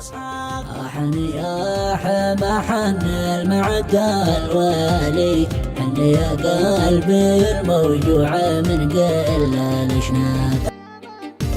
الأصحاب. أحن يا حما حن المعدى الوالي، حن يا قلبي الموجوع من قل الاشناد.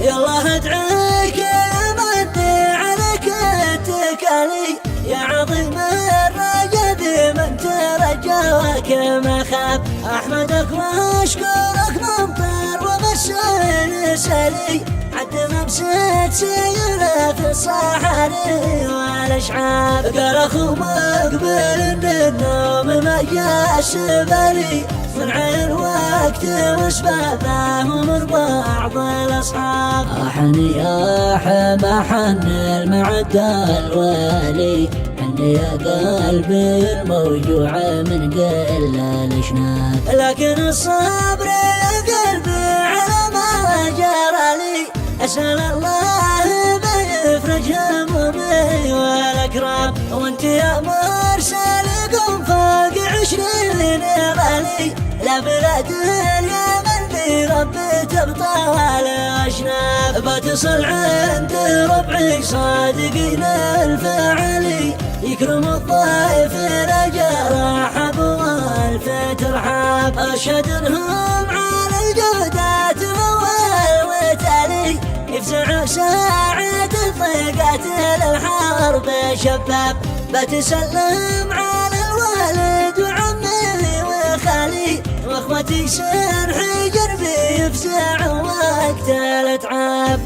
يالله ادعيك يا مدي عليك اتكالي، يا عظيم الرجا بمن ترجاك ما خاب. احمدك واشكرك ممطر ومشي سلي، عد ما مسيت سيله في الصحاري والاشعاب. قال اخو مقبل ان النوم ما جاش بالي، من عين وقت وسبابه من بعض الاصحاب. احن يا حما حن المعدى الوالي، حن يا قلبي الموجوع من قل الاشناد. لكن الصبر يا قلبي على ما جرى لي، اسال الله ما يفرج همومي والاكرام. وانت يا مرسل قم فوق 20 غالي، لا بلاد اليمن بربي تبطال اشناب. بتصل عند ربعي صادقين الفعلي، يكرم الضيف رجا رحب والف ترحاب. اشهد انهم على الجودات اول وتالي، يفزع ساعة ضيقات الحرب شباب. بتسلم على الوالد وعمي وخالي، واخوتي سرحي قربي يفزع وقت الاتعاب.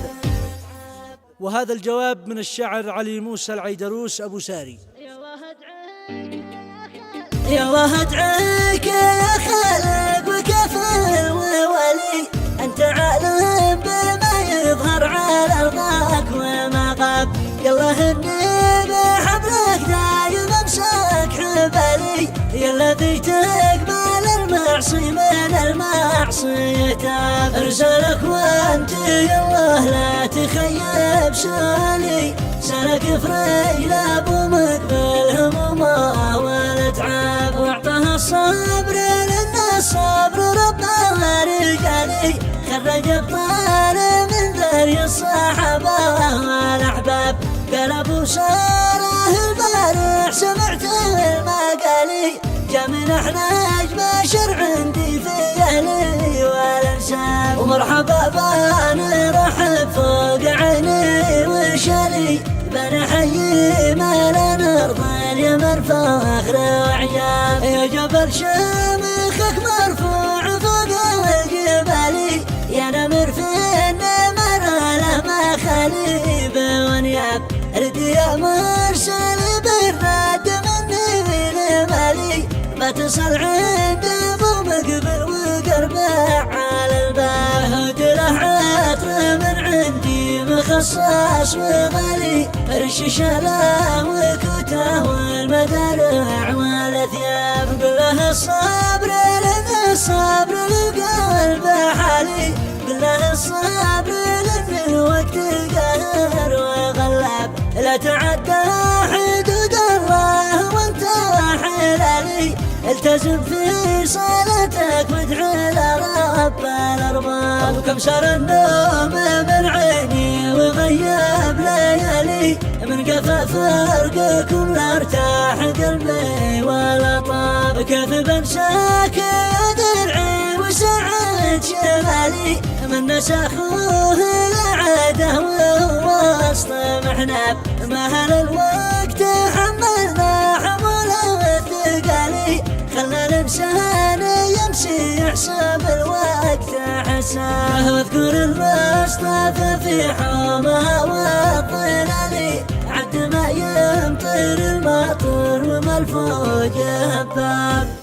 وهذا الجواب من الشاعر علي موسى العيدروس أبو ساري. يا الله ادعيك يا خالق وكفل وولي، انت عالم بما يظهر على ارضاك وما غاب. يالله اني بحبلك دايم امسك حبالي، يا الذي تقبل المعصي من المعصية تاب. ارسلك وانت يا الله لا تخيب سالي، سلك في رجل ابو مقبل همومه والاتعاب. واعطاها الصبر لان الصبر ربنا رجالي، خرج ابطال من ذري الصحابه والاحباب. قال ابو ساره البارح سمعت المقالي، جا من احناج بشر عندي في اهلي والانساب. ومرحبا بان رحب فوق عيني وشالي، بنحيي ما لا نرضى اليمن فخر وعجاب. يا جبل شمخك مرفوع فوق الجبال، يا نمر في النمر له ما خليب ونياب. رد يا مرسل بالرد مني لمالي، بتصل عند ابو مقبل وقربع على الباب. هد له عطر من عندي مخصص وغالي، رشش له وكته والمدرع والثياب. قل له الصبر لان الصبر للقلب حالي، قل له الصبر لان الوقت قهر وغلاب. لا تعدى حدود الله وانت حلالي، التزم في صلاتك وادعي لرب الارباب. وكم سار النوم من عيني وغيب ليالي، من قفا فرقكم لا ارتاح قلبي ولا طاب. كيف بنساك يا درعي وسعد شمالي، من نسى اخوه العاده وهو وسط محناب. مهل الوقت حملنا حموله الثقالي، خلى الانسان يمشي يحسب الوقت حساب. واذكر المصطفى في حومها والظلالي، عد ما يمطر المطر وما الفوق هباب.